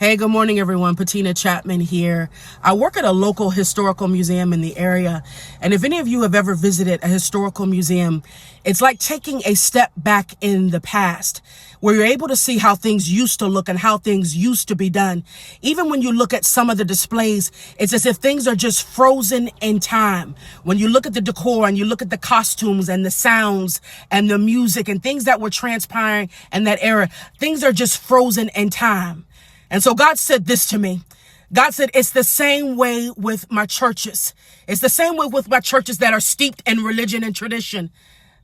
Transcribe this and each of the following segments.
Hey, good morning, everyone. Patina Chapman here. I work at a local historical museum in the area. And if any of you have ever visited a historical museum, it's like taking a step back in the past where you're able to see how things used to look and how things used to be done. Even when you look at some of the displays, it's as if things are just frozen in time. When you look at the decor and you look at the costumes and the sounds and the music and things that were transpiring in that era, things are just frozen in time. And so God said this to me. God said, it's the same way with my churches. It's the same way with my churches that are steeped in religion and tradition.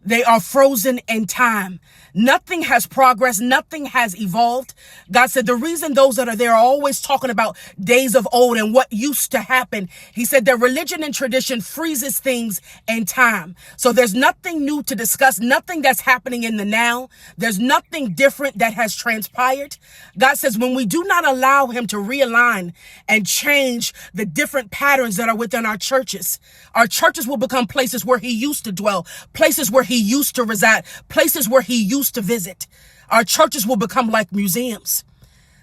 They are frozen in time. Nothing has progressed. Nothing has evolved. God said the reason those that are there are always talking about days of old and what used to happen. He said that religion and tradition freezes things in time. So there's nothing new to discuss, nothing that's happening in the now. There's nothing different that has transpired. God says when we do not allow him to realign and change the different patterns that are within our churches will become places where he used to dwell, places where he used to reside, places where he used to visit. Our churches will become like museums.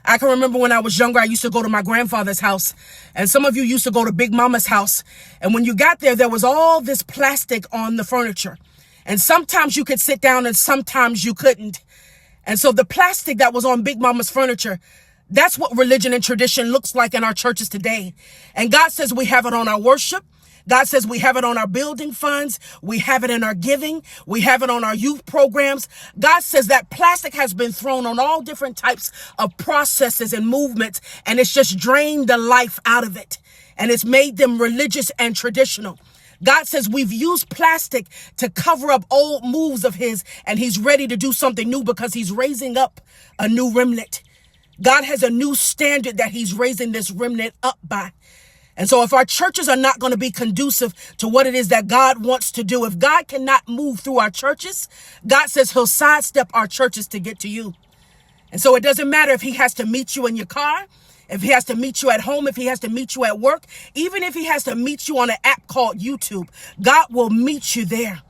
I can remember when I was younger, I used to go to my grandfather's house, and some of you used to go to Big Mama's house. And when you got there, there was all this plastic on the furniture. And sometimes you could sit down and sometimes you couldn't. And so the plastic that was on Big Mama's furniture, that's what religion and tradition looks like in our churches today. And God says we have it on our worship. God says we have it on our building funds. We have it in our giving. We have it on our youth programs. God says that plastic has been thrown on all different types of processes and movements, and it's just drained the life out of it. And it's made them religious and traditional. God says we've used plastic to cover up old moves of his, and he's ready to do something new because he's raising up a new remnant. God has a new standard that he's raising this remnant up by. And so if our churches are not going to be conducive to what it is that God wants to do, if God cannot move through our churches, God says he'll sidestep our churches to get to you. And so it doesn't matter if he has to meet you in your car, if he has to meet you at home, if he has to meet you at work, even if he has to meet you on an app called YouTube, God will meet you there.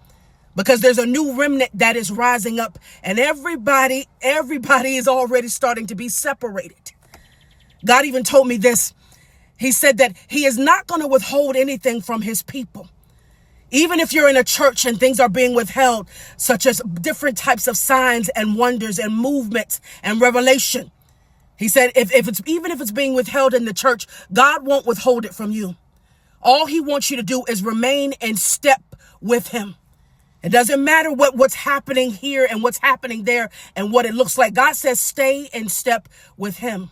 Because there's a new remnant that is rising up, and everybody is already starting to be separated. God even told me this. He said that he is not going to withhold anything from his people. Even if you're in a church and things are being withheld, such as different types of signs and wonders and movements and revelation. He said, if it's being withheld in the church, God won't withhold it from you. All he wants you to do is remain in step with him. It doesn't matter what's happening here and what's happening there and what it looks like. God says, stay in step with him.